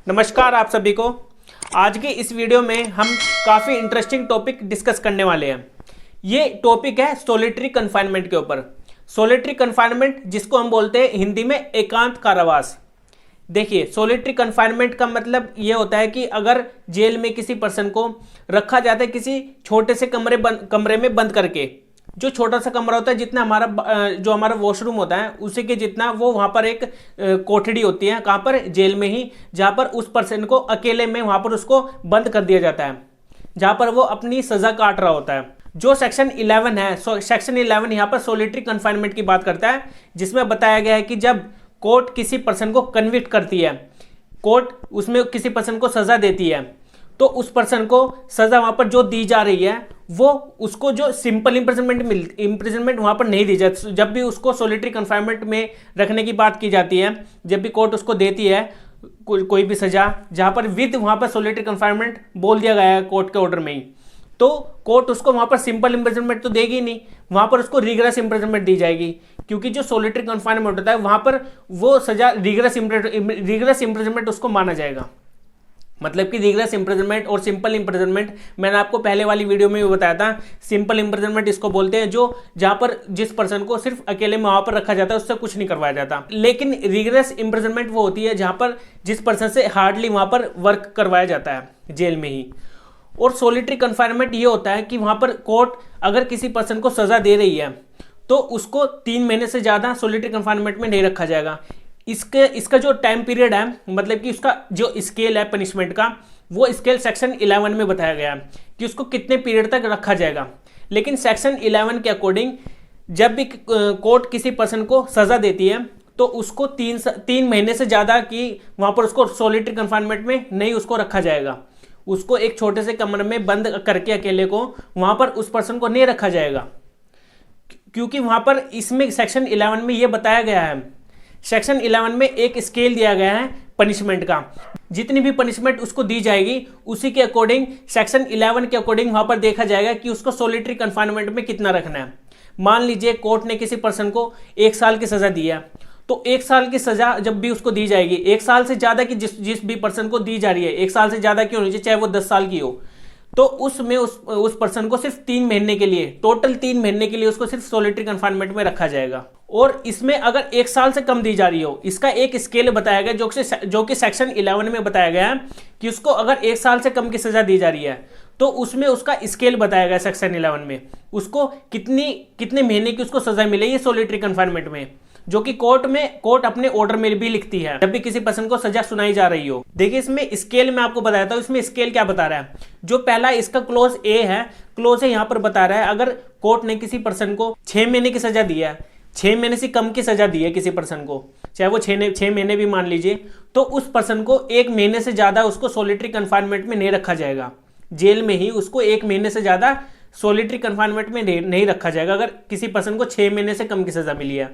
नमस्कार आप सभी को। आज की इस वीडियो में हम काफ़ी इंटरेस्टिंग टॉपिक डिस्कस करने वाले हैं। ये टॉपिक है सोलिटरी कन्फाइनमेंट के ऊपर। सोलिटरी कन्फाइनमेंट जिसको हम बोलते हैं हिंदी में एकांत कारावास। देखिए, सोलिटरी कन्फाइनमेंट का मतलब ये होता है कि अगर जेल में किसी पर्सन को रखा जाता है किसी छोटे से कमरे में बंद करके, जो छोटा सा कमरा होता है जितना हमारा वॉशरूम होता है उसी के जितना, वो वहाँ पर एक कोठड़ी होती है, कहाँ पर, जेल में ही, जहाँ पर उस पर्सन को अकेले में वहाँ पर उसको बंद कर दिया जाता है, जहाँ पर वो अपनी सज़ा काट रहा होता है। जो सेक्शन 11 है, सेक्शन 11 यहाँ पर सोलिटरी कन्फाइनमेंट की बात करता है, जिसमें बताया गया है कि जब कोर्ट किसी पर्सन को कन्विक्ट करती है, कोर्ट उसमें किसी पर्सन को सज़ा देती है, तो उस पर्सन को सज़ा वहाँ पर जो दी जा रही है वो उसको जो सिंपल इम्प्रिजनमेंट वहाँ पर नहीं दी जाती। जब भी उसको सोलिटरी कन्फाइनमेंट में रखने की बात की जाती है, जब भी कोर्ट उसको देती है कोई भी सज़ा जहाँ पर विद वहाँ पर सोलिटरी कन्फाइनमेंट बोल दिया गया है कोर्ट के ऑर्डर में ही, तो कोर्ट उसको वहाँ पर सिंपल इम्प्रिजनमेंट तो देगी नहीं, वहाँ पर उसको रिगरस इम्प्रिजनमेंट दी जाएगी। क्योंकि जो सोलिटरी कन्फाइनमेंट होता है वहाँ पर वो सज़ा रिगरस इम्प्रिजनमेंट उसको माना जाएगा। मतलब कि रिगरस इम्प्रिजनमेंट और सिंपल इम्प्रिजनमेंट मैंने आपको पहले वाली वीडियो में भी बताया था। सिंपल इम्प्रिजनमेंट इसको बोलते हैं जो जहाँ पर जिस पर्सन को सिर्फ अकेले में वहाँ पर रखा जाता है, उससे कुछ नहीं करवाया जाता। लेकिन रिगरस इम्प्रिजनमेंट वो होती है जहाँ पर जिस पर्सन से हार्डली वहाँ पर वर्क करवाया जाता है जेल में ही। और सोलिटरी कन्फाइनमेंट ये होता है कि वहाँ पर कोर्ट अगर किसी पर्सन को सज़ा दे रही है तो उसको 3 महीने से ज़्यादा सोलिटरी कन्फाइनमेंट में नहीं रखा जाएगा। इसका जो टाइम पीरियड है, मतलब कि उसका जो स्केल है पनिशमेंट का, वो स्केल सेक्शन 11 में बताया गया है कि उसको कितने पीरियड तक रखा जाएगा। लेकिन सेक्शन 11 के अकॉर्डिंग जब भी कोर्ट किसी पर्सन को सज़ा देती है तो उसको 3 महीने से ज़्यादा की वहाँ पर उसको सोलिटरी कन्फाइनमेंट में नहीं उसको रखा जाएगा। उसको एक छोटे से कमरे में बंद करके अकेले को वहाँ पर उस पर्सन को नहीं रखा जाएगा, क्योंकि वहाँ पर इसमें सेक्शन 11 में ये बताया गया है, सेक्शन 11 में एक स्केल दिया गया है पनिशमेंट का। जितनी भी पनिशमेंट उसको दी जाएगी उसी के अकॉर्डिंग, सेक्शन 11 के अकॉर्डिंग वहाँ पर देखा जाएगा कि उसको सोलिटरी कन्फाइनमेंट में कितना रखना है। मान लीजिए कोर्ट ने किसी पर्सन को 1 साल की सज़ा दी है, तो 1 साल की सज़ा जब भी उसको दी जाएगी, 1 साल से ज़्यादा की जिस भी पर्सन को दी जा रही है, 1 साल से ज़्यादा की होनी चाहिए, चाहे वो 10 साल की हो, तो उसमें उस पर्सन को सिर्फ 3 महीने के लिए, टोटल 3 महीने के लिए उसको सिर्फ सोलिटरी कन्फाइनमेंट में रखा जाएगा। और इसमें अगर 1 साल से कम दी जा रही हो, इसका एक स्केल बताया गया जो कि सेक्शन 11 में बताया गया है कि उसको अगर 1 साल से कम की सज़ा दी जा रही है तो उसमें उसका स्केल बताया गया सेक्शन 11 में, उसको कितने महीने की उसको सज़ा मिलेगी सोलिटरी कन्फाइनमेंट में, जो कि कोर्ट अपने ऑर्डर में भी लिखती है जब भी किसी पर्सन को सजा सुनाई जा रही हो। देखिए, इसमें स्केल में आपको बताया था, इसमें स्केल क्या बता रहा है। जो पहला इसका क्लोज ए है, क्लोज ए यहाँ पर बता रहा है अगर कोर्ट ने किसी पर्सन को 6 महीने की सजा दी है, 6 महीने से कम की सजा दी है किसी पर्सन को, चाहे वो 6 महीने भी मान लीजिए, तो उस पर्सन को 1 महीने से ज्यादा उसको सोलिटरी कन्फाइनमेंट में नहीं रखा जाएगा। जेल में ही उसको 1 महीने से ज्यादा सोलिटरी कन्फाइनमेंट में नहीं रखा जाएगा अगर किसी पर्सन को 6 महीने से कम की सजा मिली है।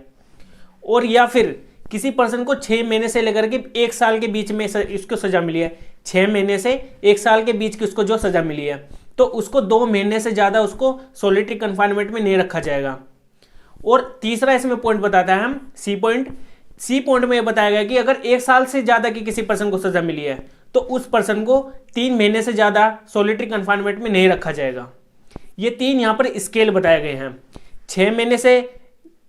और या फिर किसी पर्सन को 6 महीने से लेकर के 1 साल के बीच में इसको सजा मिली है, 6 महीने से 1 साल के बीच की उसको जो सजा मिली है, तो उसको 2 महीने से ज़्यादा उसको सोलिटरी कन्फाइनमेंट में नहीं रखा जाएगा। और तीसरा इसमें पॉइंट बताता है हम सी पॉइंट में यह बताया गया कि अगर 1 साल से ज़्यादा की किसी पर्सन को सजा मिली है तो उस पर्सन को 3 महीने से ज़्यादा सोलिटरी कन्फाइनमेंट में नहीं रखा जाएगा। ये 3 यहाँ पर स्केल बताए गए हैं। 6 महीने से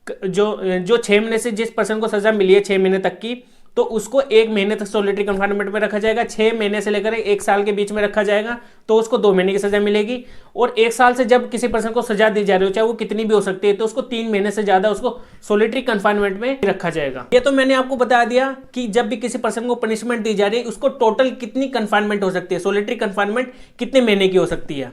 जो 6 महीने से जिस पर्सन को सजा मिली है 6 महीने तक की, तो उसको 1 महीने तक सोलिटरी कन्फाइनमेंट में रखा जाएगा। 6 महीने से लेकर 1 साल के बीच में रखा जाएगा तो उसको 2 महीने की सजा मिलेगी। और 1 साल से जब किसी पर्सन को सजा दी जा रही हो, चाहे वो कितनी भी हो सकती है, तो उसको 3 महीने से ज्यादा उसको सोलिटरी कन्फाइनमेंट में रखा जाएगा। ये तो मैंने आपको बता दिया कि जब भी किसी पर्सन को पनिशमेंट दी जा रही है उसको टोटल कितनी कन्फाइनमेंट हो सकती है, सोलिटरी कन्फाइनमेंट कितने महीने की हो सकती है,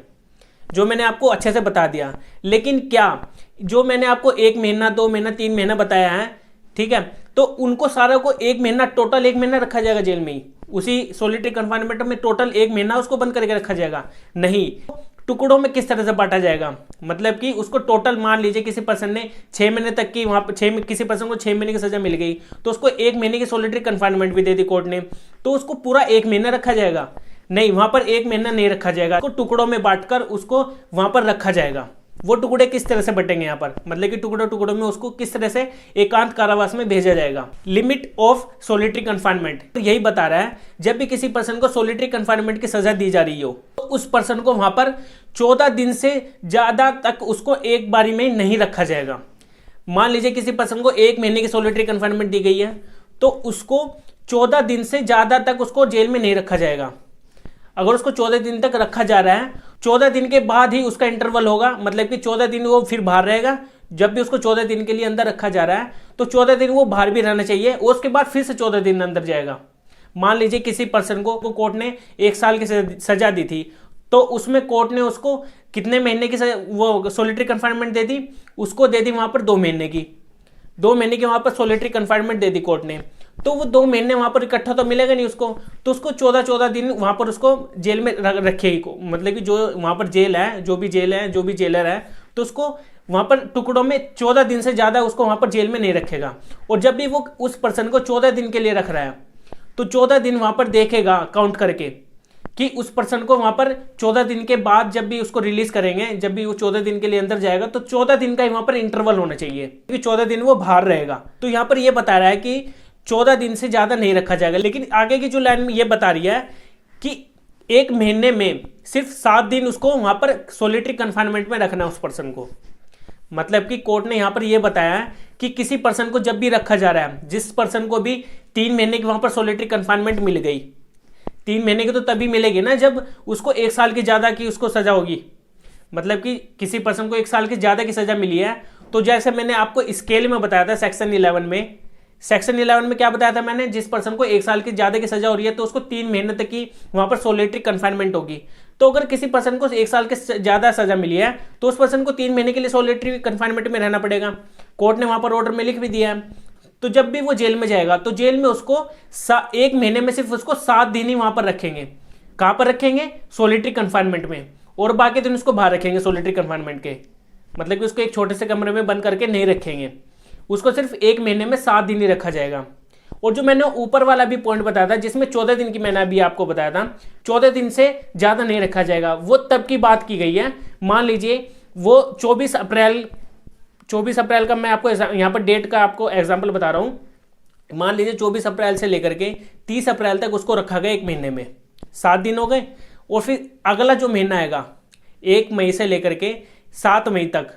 जो मैंने आपको अच्छे से बता दिया। लेकिन क्या जो मैंने आपको 1 महीना, 2 महीना, 3 महीना बताया है, ठीक है, तो उनको सारा को 1 महीना, टोटल 1 महीना रखा जाएगा जेल में ही, उसी सोलिटरी कन्फाइनमेंट में टोटल 1 महीना उसको बंद करके रखा जाएगा? नहीं, टुकड़ों में किस तरह से बांटा जाएगा। मतलब कि उसको टोटल, मान लीजिए किसी पर्सन ने 6 महीने तक की वहाँ पर किसी पर्सन को 6 महीने की सजा मिल गई, तो उसको 1 महीने की सोलिटरी कन्फाइनमेंट भी दे दी कोर्ट ने, तो उसको पूरा 1 महीना रखा जाएगा? नहीं, वहां पर 1 महीना नहीं रखा जाएगा, उसको टुकड़ों में बांटकर उसको वहां पर रखा जाएगा। वो टुकड़े किस तरह से बटेंगे यहाँ पर, मतलब कि टुकड़ों टुकड़ों में उसको किस तरह से एकांत कारावास में भेजा जाएगा। लिमिट ऑफ सोलिटरी कन्फाइनमेंट तो यही बता रहा है, जब भी किसी पर्सन को सोलिटरी कन्फाइनमेंट की सजा दी जा रही हो तो उस पर्सन को वहां पर 14 दिन से ज्यादा तक उसको एक बारी में नहीं रखा जाएगा। मान लीजिए किसी पर्सन को 1 महीने की सोलिटरी कन्फाइनमेंट दी गई है तो उसको 14 दिन से ज्यादा तक उसको जेल में नहीं रखा जाएगा। अगर उसको 14 दिन तक रखा जा रहा है, 14 दिन के बाद ही उसका इंटरवल होगा, मतलब कि 14 दिन वो फिर बाहर रहेगा। जब भी उसको 14 दिन के लिए अंदर रखा जा रहा है तो 14 दिन वो बाहर भी रहना चाहिए, और उसके बाद फिर से 14 दिन अंदर जाएगा। मान लीजिए किसी पर्सन को कोर्ट ने 1 साल की सजा दी थी, तो उसमें कोर्ट ने उसको कितने महीने की वो सोलिटरी कन्फाइनमेंट दे दी, उसको दे दी वहां पर 2 महीने की। 2 महीने की वहां पर सोलिटरी कन्फाइनमेंट दे दी कोर्ट ने, तो वो 2 महीने वहां पर इकट्ठा तो मिलेगा नहीं उसको, तो उसको 14 दिन वहां पर उसको जेल में रखेगी। मतलब कि जो वहां पर जेल है, जो भी जेल है, जो भी जेलर है, तो उसको वहां पर टुकड़ों में 14 दिन से ज्यादा उसको वहां पर जेल में नहीं रखेगा। और जब भी वो उस पर्सन को 14 दिन के लिए रख रहा है तो 14 दिन वहां पर देखेगा काउंट करके कि उस पर्सन को वहां पर 14 दिन के बाद जब भी उसको रिलीज करेंगे, जब भी वो 14 दिन के लिए अंदर जाएगा तो 14 दिन का ही वहां पर इंटरवल होना चाहिए, क्योंकि 14 दिन वो बाहर रहेगा। तो यहां पर ये बता रहा है कि 14 दिन से ज्यादा नहीं रखा जाएगा। लेकिन आगे की जो लाइन में ये बता रही है कि 1 महीने में सिर्फ 7 दिन उसको वहां पर सोलिटरी कन्फाइनमेंट में रखना है उस पर्सन को। मतलब कि कोर्ट ने यहां पर यह बताया है कि किसी पर्सन को जब भी रखा जा रहा है, जिस पर्सन को भी 3 महीने की वहां पर सोलिटरी कन्फाइनमेंट मिल गई, 3 महीने की तो तभी मिलेगी ना जब उसको 1 साल की ज्यादा की उसको सजा होगी। मतलब कि किसी पर्सन को 1 साल की ज्यादा की सजा मिली है, तो जैसे मैंने आपको स्केल में बताया था सेक्शन 11 में, सेक्शन 11 में क्या बताया था मैंने, जिस पर्सन को 1 साल की ज्यादा की सजा हो रही है तो उसको 3 महीने तक की वहां पर सोलिटरी कन्फाइनमेंट होगी। तो अगर किसी पर्सन को 1 साल के ज्यादा सजा मिली है तो उस पर्सन को 3 महीने के लिए सोलिटरी कन्फाइनमेंट में रहना पड़ेगा। कोर्ट ने वहां पर ऑर्डर में लिख भी दिया है। तो जब भी वो जेल में जाएगा तो जेल में उसको 1 महीने में सिर्फ उसको 7 दिन ही वहां पर रखेंगे। कहां पर रखेंगे? सोलिटरी कन्फाइनमेंट में, और बाकी दिन उसको बाहर रखेंगे सोलिटरी कन्फाइनमेंट के। मतलब कि उसको एक छोटे से कमरे में बंद करके नहीं रखेंगे, उसको सिर्फ 1 महीने में 7 दिन ही रखा जाएगा। और जो मैंने ऊपर वाला भी पॉइंट बताया था जिसमें 14 दिन की मैंने अभी आपको बताया था, 14 दिन से ज्यादा नहीं रखा जाएगा, वो तब की बात की गई है। मान लीजिए वो 24 अप्रैल का मैं आपको यहाँ पर डेट का आपको एग्जाम्पल बता रहा हूँ। मान लीजिए 24 अप्रैल से लेकर के 30 अप्रैल तक उसको रखा गया 1 महीने में, 7 दिन हो गए। और फिर अगला जो महीना आएगा 1 मई से लेकर के 7 मई तक,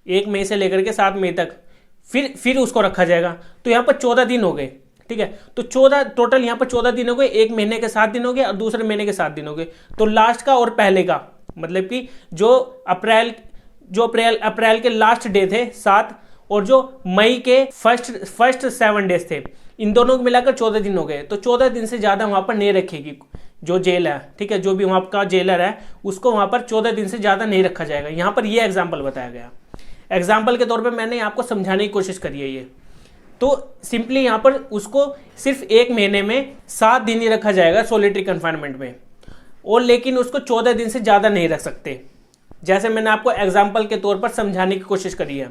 1 मई से लेकर के 7 मई तक फिर उसको रखा जाएगा। तो यहाँ पर 14 दिन हो गए, ठीक है। तो 14 टोटल यहाँ पर 14 दिन हो गए, 1 महीने के 7 दिन हो गए और दूसरे महीने के 7 दिन हो गए। तो लास्ट का और पहले का, मतलब कि जो अप्रैल के लास्ट डे थे 7 और जो मई के फर्स्ट 7 डेज थे, इन दोनों को मिलाकर 14 दिन हो गए। तो 14 दिन से ज्यादा वहां पर नहीं रखेगी जो जेल है, ठीक है। जो भी वहां का जेलर है उसको वहां पर 14 दिन से ज्यादा नहीं रखा जाएगा। यहां पर यह एग्जाम्पल बताया गया, एग्जाम्पल के तौर पे मैंने आपको समझाने की कोशिश करी है। ये तो सिंपली यहां पर उसको सिर्फ 1 महीने में 7 दिन ही रखा जाएगा सोलिटरी कन्फाइनमेंट में, और लेकिन उसको 14 दिन से ज्यादा नहीं रख सकते, जैसे मैंने आपको एग्जाम्पल के तौर पर समझाने की कोशिश करी है।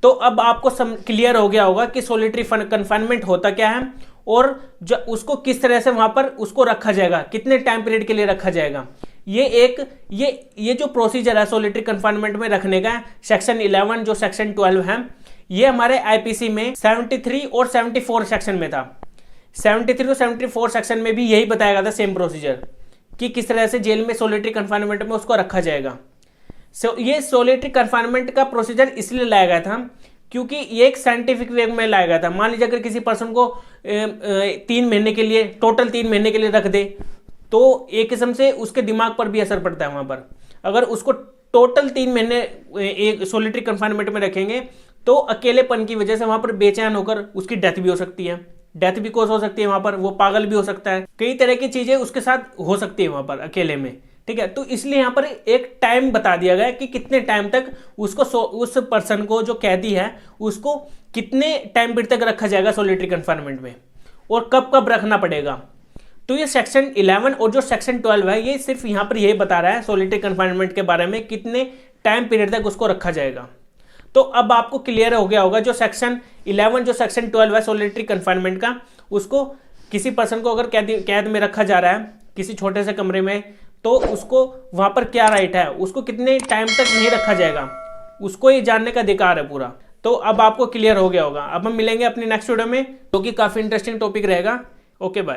तो अब आपको क्लियर हो गया होगा कि सोलिटरी कन्फाइनमेंट होता क्या है और उसको किस तरह से वहां पर उसको रखा जाएगा, कितने टाइम पीरियड के लिए रखा जाएगा। ये जो प्रोसीजर है सोलिटरी कन्फाइनमेंट में रखने का, सेक्शन 11 जो सेक्शन 12 है, ये हमारे आईपीसी में 73 और 74 सेक्शन में था। 73 और 74 सेक्शन में भी यही बताया गया था, सेम प्रोसीजर, कि किस तरह से जेल में सोलिटरी कन्फाइनमेंट में उसको रखा जाएगा। ये सोलिटरी कन्फाइनमेंट का प्रोसीजर इसलिए लाया गया था क्योंकि ये एक साइंटिफिक वे में लाया गया था। मान लीजिए अगर किसी पर्सन को 3 महीने के लिए, टोटल 3 महीने के लिए रख दे तो एक किस्म से उसके दिमाग पर भी असर पड़ता है वहां पर। अगर उसको टोटल 3 महीने एक सोलिटरी कन्फाइनमेंट में रखेंगे तो अकेलेपन की वजह से वहां पर बेचैन होकर उसकी डेथ भी हो सकती है, डेथ भी कॉज हो सकती है वहां पर, वो पागल भी हो सकता है, कई तरह की चीजें उसके साथ हो सकती है वहां पर अकेले में, ठीक है। तो इसलिए यहां पर एक टाइम बता दिया गया कि कितने टाइम तक उसको उस पर्सन को, जो कैदी है, उसको कितने टाइम पीरियड तक रखा जाएगा सोलिटरी कन्फाइनमेंट में और कब कब रखना पड़ेगा। तो ये सेक्शन 11 और जो सेक्शन 12 है, ये सिर्फ यहां पर यही बता रहा है सोलिटरी कन्फाइनमेंट के बारे में, कितने टाइम पीरियड तक उसको रखा जाएगा। तो अब आपको क्लियर हो गया होगा, जो सेक्शन 11 जो सेक्शन 12 है सोलिटरी कन्फाइनमेंट का, उसको किसी पर्सन को अगर कैद में रखा जा रहा है किसी छोटे से कमरे में, तो उसको वहाँ पर क्या राइट है, उसको कितने टाइम तक नहीं रखा जाएगा, उसको ये जानने का अधिकार है पूरा। तो अब आपको क्लियर हो गया होगा। अब हम मिलेंगे अपनी नेक्स्ट वीडियो में, जो कि काफ़ी इंटरेस्टिंग टॉपिक रहेगा। Okay bye.